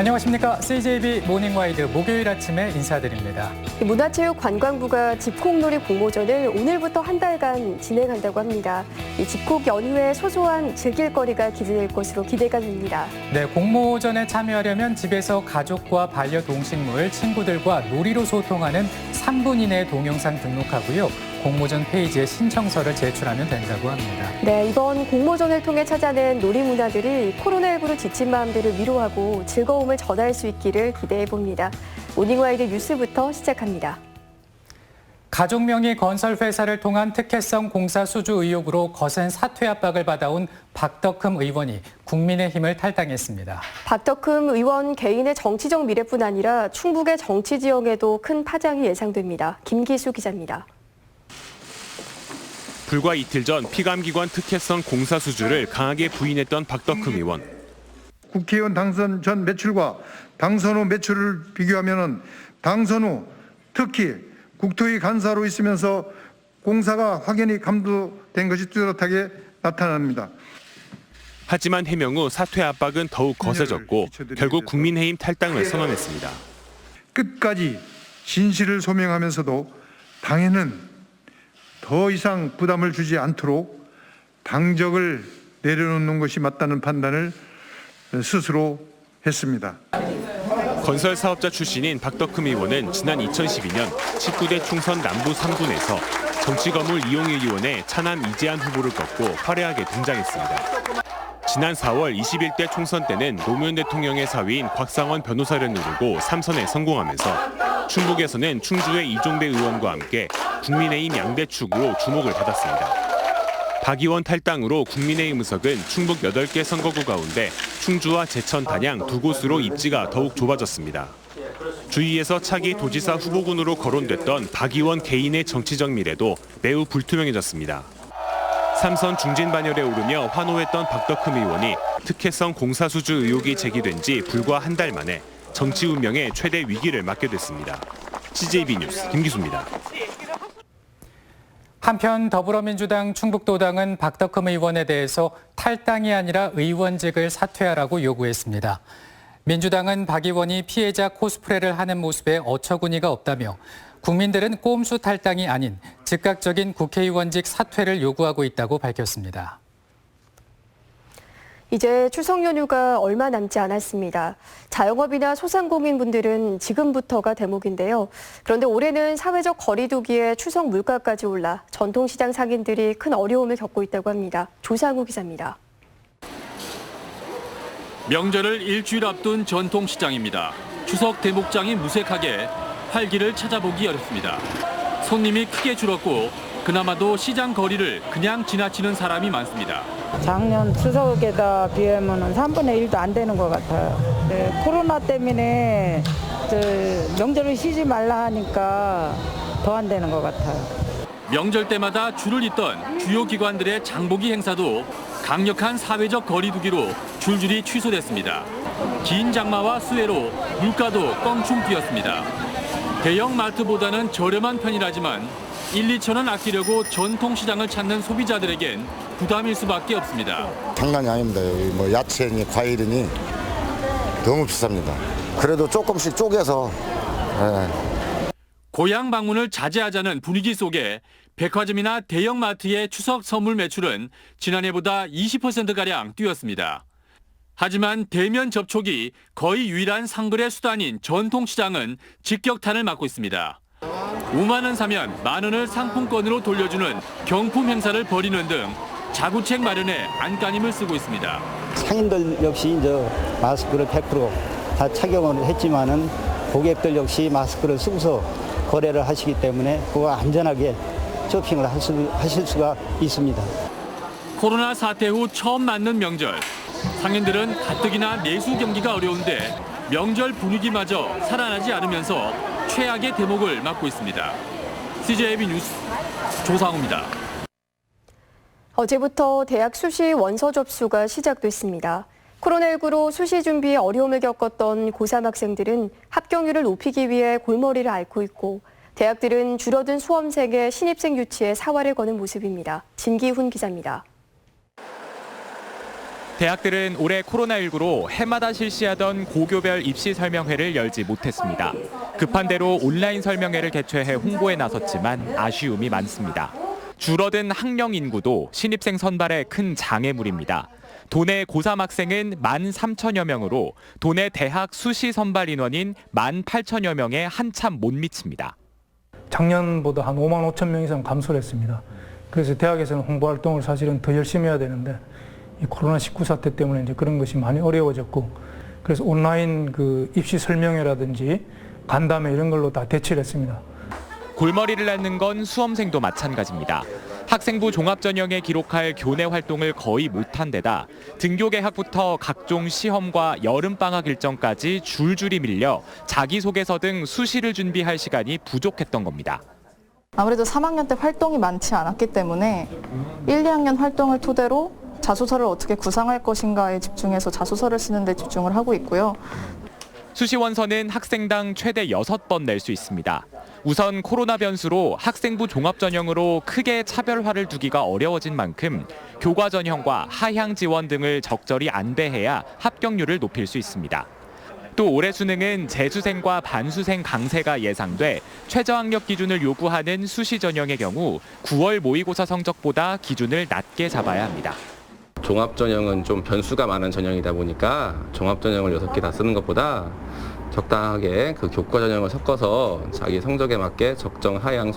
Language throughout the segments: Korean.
안녕하십니까. CJB 모닝와이드 목요일 아침에 인사드립니다. 문화체육관광부가 집콕놀이 공모전을 오늘부터 한 달간 진행한다고 합니다. 이 집콕 연휴에 소소한 즐길거리가 기대될 것으로 기대가 됩니다. 네, 공모전에 참여하려면 집에서 가족과 반려동식물, 친구들과 놀이로 소통하는 3분 이내 동영상 등록하고요. 공모전 페이지에 신청서를 제출하면 된다고 합니다. 네, 이번 공모전을 통해 찾아낸 놀이 문화들이 코로나19로 지친 마음들을 위로하고 즐거움을 전할 수 있기를 기대해 봅니다. 모닝와이드 뉴스부터 시작합니다. 가족 명의 건설회사를 통한 특혜성 공사 수주 의혹으로 거센 사퇴 압박을 받아온 박덕흠 의원이 국민의힘을 탈당했습니다. 박덕흠 의원 개인의 정치적 미래뿐 아니라 충북의 정치 지형에도 큰 파장이 예상됩니다. 김기수 기자입니다. 불과 이틀 전 피감기관 특혜성 공사 수주를 강하게 부인했던 박덕흠 의원. 국회의원 당선 전 매출과 당선 후 매출을 비교하면 당선 후 특히 국토위 간사로 있으면서 공사가 확연히 감도된 것이 뚜렷하게 나타납니다. 하지만 해명 후 사퇴 압박은 더욱 거세졌고 결국 국민의힘 탈당을 선언했습니다. 끝까지 진실을 소명하면서도 당에는 더 이상 부담을 주지 않도록 당적을 내려놓는 것이 맞다는 판단을 스스로 했습니다. 건설 사업자 출신인 박덕흠 의원은 지난 2012년 19대 총선 남부 3군에서 정치거물이용의원의 차남 이재한 후보를 꺾고 화려하게 등장했습니다. 지난 4월 21대 총선 때는 노무현 대통령의 사위인 곽상원 변호사를 누르고 3선에 성공하면서 충북에서는 충주의 이종배 의원과 함께 국민의힘 양대축으로 주목을 받았습니다. 박 의원 탈당으로 국민의힘 의석은 충북 8개 선거구 가운데 충주와 제천, 단양 두 곳으로 입지가 더욱 좁아졌습니다. 주위에서 차기 도지사 후보군으로 거론됐던 박 의원 개인의 정치적 미래도 매우 불투명해졌습니다. 3선 중진 반열에 오르며 환호했던 박덕흠 의원이 특혜성 공사 수주 의혹이 제기된 지 불과 한 달 만에 정치 운명의 최대 위기를 맞게 됐습니다. CJB 뉴스 김기수입니다. 한편 더불어민주당 충북도당은 박덕흠 의원에 대해서 탈당이 아니라 의원직을 사퇴하라고 요구했습니다. 민주당은 박 의원이 피해자 코스프레를 하는 모습에 어처구니가 없다며 국민들은 꼼수 탈당이 아닌 즉각적인 국회의원직 사퇴를 요구하고 있다고 밝혔습니다. 이제 추석 연휴가 얼마 남지 않았습니다. 자영업이나 소상공인분들은 지금부터가 대목인데요. 그런데 올해는 사회적 거리 두기에 추석 물가까지 올라 전통시장 상인들이 큰 어려움을 겪고 있다고 합니다. 조상우 기자입니다. 명절을 일주일 앞둔 전통시장입니다. 추석 대목장이 무색하게 활기를 찾아보기 어렵습니다. 손님이 크게 줄었고 그나마도 시장 거리를 그냥 지나치는 사람이 많습니다. 작년 추석에다 비하면 3분의 1도 안 되는 것 같아요. 네, 코로나 때문에 명절을 쉬지 말라 하니까 더 안 되는 것 같아요. 명절 때마다 줄을 잇던 주요 기관들의 장보기 행사도 강력한 사회적 거리 두기로 줄줄이 취소됐습니다. 긴 장마와 수해로 물가도 껑충 뛰었습니다. 대형 마트보다는 저렴한 편이라지만 1, 2천 원 아끼려고 전통시장을 찾는 소비자들에겐 부담일 수밖에 없습니다. 장난이 아닙니다. 여기 뭐 야채니 과일이니 너무 비쌉니다. 그래도 조금씩 쪼개서. 고향 방문을 자제하자는 분위기 속에 백화점이나 대형마트의 추석 선물 매출은 지난해보다 20%가량 뛰었습니다. 하지만 대면 접촉이 거의 유일한 상거래 수단인 전통시장은 직격탄을 맞고 있습니다. 5만 원 사면 만 원을 상품권으로 돌려주는 경품 행사를 벌이는 등 자구책 마련에 안간힘을 쓰고 있습니다. 상인들 역시 이제 마스크를 100% 다 착용을 했지만은 고객들 역시 마스크를 쓰고서 거래를 하시기 때문에 그거 안전하게 쇼핑을 하실 수가 있습니다. 코로나 사태 후 처음 맞는 명절. 상인들은 가뜩이나 내수 경기가 어려운데 명절 분위기마저 살아나지 않으면서 최악의 대목을 맞고 있습니다. CJB 뉴스 조상우입니다. 어제부터 대학 수시 원서 접수가 시작됐습니다. 코로나19로 수시 준비에 어려움을 겪었던 고3 학생들은 합격률을 높이기 위해 골머리를 앓고 있고 대학들은 줄어든 수험생의 신입생 유치에 사활을 거는 모습입니다. 진기훈 기자입니다. 대학들은 올해 코로나19로 해마다 실시하던 고교별 입시 설명회를 열지 못했습니다. 급한 대로 온라인 설명회를 개최해 홍보에 나섰지만 아쉬움이 많습니다. 줄어든 학령 인구도 신입생 선발에 큰 장애물입니다. 도내 고3 학생은 13,000여 명으로 도내 대학 수시 선발 인원인 18,000여 명에 한참 못 미칩니다. 작년보다 한 5만 5천 명 이상 감소를 했습니다. 그래서 대학에서는 홍보 활동을 사실은 더 열심히 해야 되는데 이 코로나19 사태 때문에 이제 그런 것이 많이 어려워졌고, 그래서 온라인 그 입시 설명회라든지 간담회 이런 걸로 다 대체를 했습니다. 골머리를 앓는 건 수험생도 마찬가지입니다. 학생부 종합전형에 기록할 교내 활동을 거의 못한 데다 등교 개학부터 각종 시험과 여름방학 일정까지 줄줄이 밀려 자기소개서 등 수시를 준비할 시간이 부족했던 겁니다. 아무래도 3학년 때 활동이 많지 않았기 때문에 1, 2학년 활동을 토대로 자소서를 어떻게 구상할 것인가에 집중해서 자소서를 쓰는 데 집중을 하고 있고요. 수시 원서는 학생당 최대 6번 낼 수 있습니다. 우선 코로나 변수로 학생부 종합전형으로 크게 차별화를 두기가 어려워진 만큼 교과 전형과 하향 지원 등을 적절히 안배해야 합격률을 높일 수 있습니다. 또 올해 수능은 재수생과 반수생 강세가 예상돼 최저학력 기준을 요구하는 수시 전형의 경우 9월 모의고사 성적보다 기준을 낮게 잡아야 합니다. 종합전형은 좀 변수가 많은 전형이다 보니까 종합전형을 6개 다 쓰는 것보다 적당하게 그 교과전형을 섞어서 자기 성적에 맞게 적정 하향,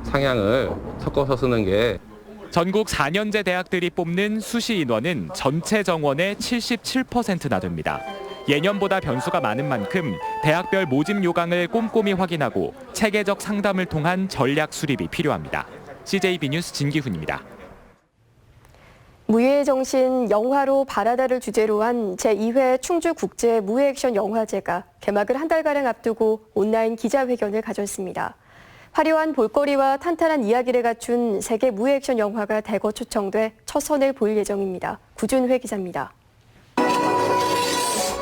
상향을 섞어서 쓰는 게. 전국 4년제 대학들이 뽑는 수시 인원은 전체 정원의 77%나 됩니다. 예년보다 변수가 많은 만큼 대학별 모집 요강을 꼼꼼히 확인하고 체계적 상담을 통한 전략 수립이 필요합니다. CJB 뉴스 진기훈입니다. 무예의 정신 영화로 바라다를 주제로 한 제2회 충주국제 무예액션 영화제가 개막을 한 달가량 앞두고 온라인 기자회견을 가졌습니다. 화려한 볼거리와 탄탄한 이야기를 갖춘 세계 무예액션 영화가 대거 초청돼 첫 선을 보일 예정입니다. 구준회 기자입니다.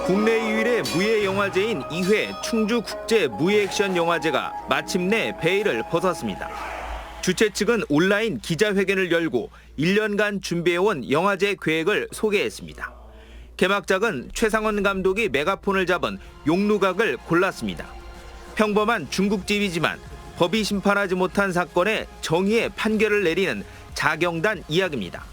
국내 유일의 무예영화제인 2회 충주국제 무예액션 영화제가 마침내 베일을 벗었습니다. 주최 측은 온라인 기자회견을 열고 1년간 준비해온 영화제 계획을 소개했습니다. 개막작은 최상원 감독이 메가폰을 잡은 용루각을 골랐습니다. 평범한 중국집이지만 법이 심판하지 못한 사건에 정의의 판결을 내리는 자경단 이야기입니다.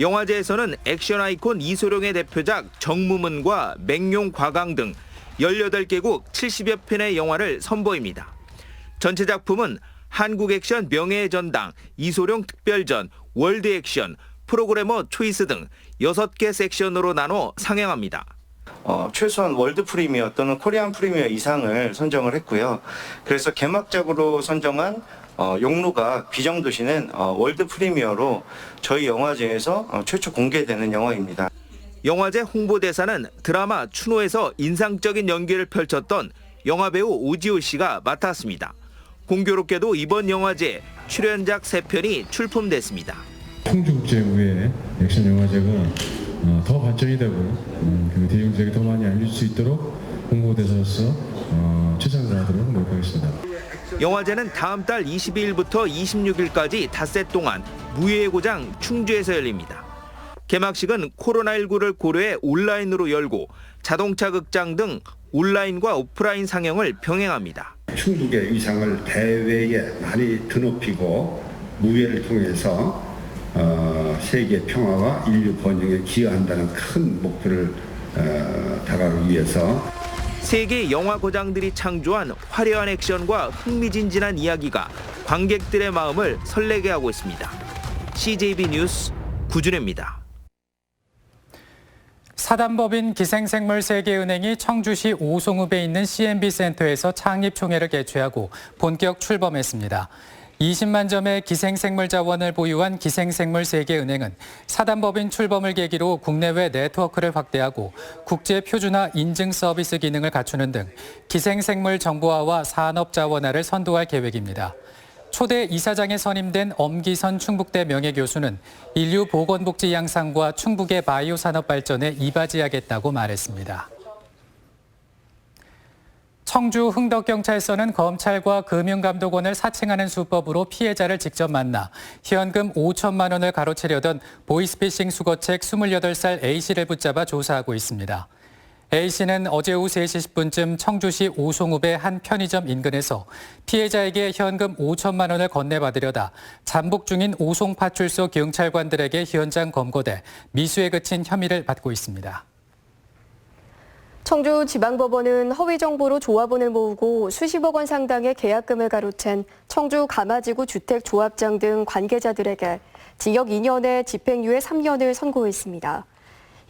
영화제에서는 액션 아이콘 이소룡의 대표작 정무문과 맹룡 과강 등 18개국 70여 편의 영화를 선보입니다. 전체 작품은 한국 액션 명예의 전당, 이소룡 특별전, 월드 액션, 프로그래머 초이스 등 6개 섹션으로 나눠 상영합니다. 최소한 월드 프리미어 또는 코리안 프리미어 이상을 선정을 했고요. 그래서 개막작으로 선정한 용루가 비정도시는 월드 프리미어로 저희 영화제에서 최초 공개되는 영화입니다. 영화제 홍보대사는 드라마 추노에서 인상적인 연기를 펼쳤던 영화배우 오지호 씨가 맡았습니다. 공교롭게도 이번 영화제에 출연작 3편이 출품됐습니다. 충주국제 무예 액션 영화제가 더 발전이 되고 그리고 대중들에게 더 많이 알릴 수 있도록 홍보대사로서 최선을 다하도록 노력하겠습니다. 영화제는 다음 달 22일부터 26일까지 닷새 동안 무예의 고장 충주에서 열립니다. 개막식은 코로나19를 고려해 온라인으로 열고 자동차 극장 등 온라인과 오프라인 상영을 병행합니다. 충북의 위상을 대외에 많이 드높이고 무예를 통해서 세계 평화와 인류 번영에 기여한다는 큰 목표를 다가가기 위해서 세계 영화 고장들이 창조한 화려한 액션과 흥미진진한 이야기가 관객들의 마음을 설레게 하고 있습니다. CJB 뉴스 구준혜입니다. 사단법인 기생생물세계은행이 청주시 오송읍에 있는 CNB센터에서 창립총회를 개최하고 본격 출범했습니다. 20만 점의 기생생물 자원을 보유한 기생생물세계은행은 사단법인 출범을 계기로 국내외 네트워크를 확대하고 국제 표준화 인증 서비스 기능을 갖추는 등 기생생물 정보화와 산업 자원화를 선도할 계획입니다. 초대 이사장에 선임된 엄기선 충북대 명예교수는 인류 보건복지 양상과 충북의 바이오 산업 발전에 이바지하겠다고 말했습니다. 청주 흥덕경찰서는 검찰과 금융감독원을 사칭하는 수법으로 피해자를 직접 만나 현금 5천만 원을 가로채려던 보이스피싱 수거책 28살 A씨를 붙잡아 조사하고 있습니다. A씨는 어제 오후 3시 10분쯤 청주시 오송읍의 한 편의점 인근에서 피해자에게 현금 5천만 원을 건네받으려다 잠복 중인 오송파출소 경찰관들에게 현장 검거돼 미수에 그친 혐의를 받고 있습니다. 청주지방법원은 허위 정보로 조합원을 모으고 수십억 원 상당의 계약금을 가로챈 청주 가마지구 주택조합장 등 관계자들에게 징역 2년에 집행유예 3년을 선고했습니다.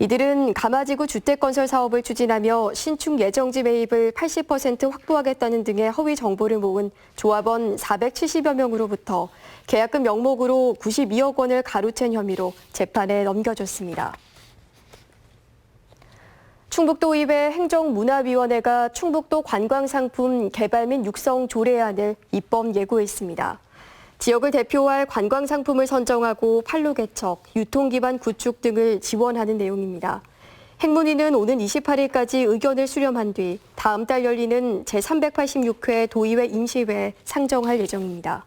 이들은 가마지구 주택건설 사업을 추진하며 신축 예정지 매입을 80% 확보하겠다는 등의 허위 정보를 모은 조합원 470여 명으로부터 계약금 명목으로 92억 원을 가로챈 혐의로 재판에 넘겨졌습니다. 충북도의회 행정문화위원회가 충북도 관광상품 개발 및 육성 조례안을 입법 예고했습니다. 지역을 대표할 관광상품을 선정하고 판로 개척, 유통기반 구축 등을 지원하는 내용입니다. 행문위는 오는 28일까지 의견을 수렴한 뒤 다음 달 열리는 제386회 도의회 임시회에 상정할 예정입니다.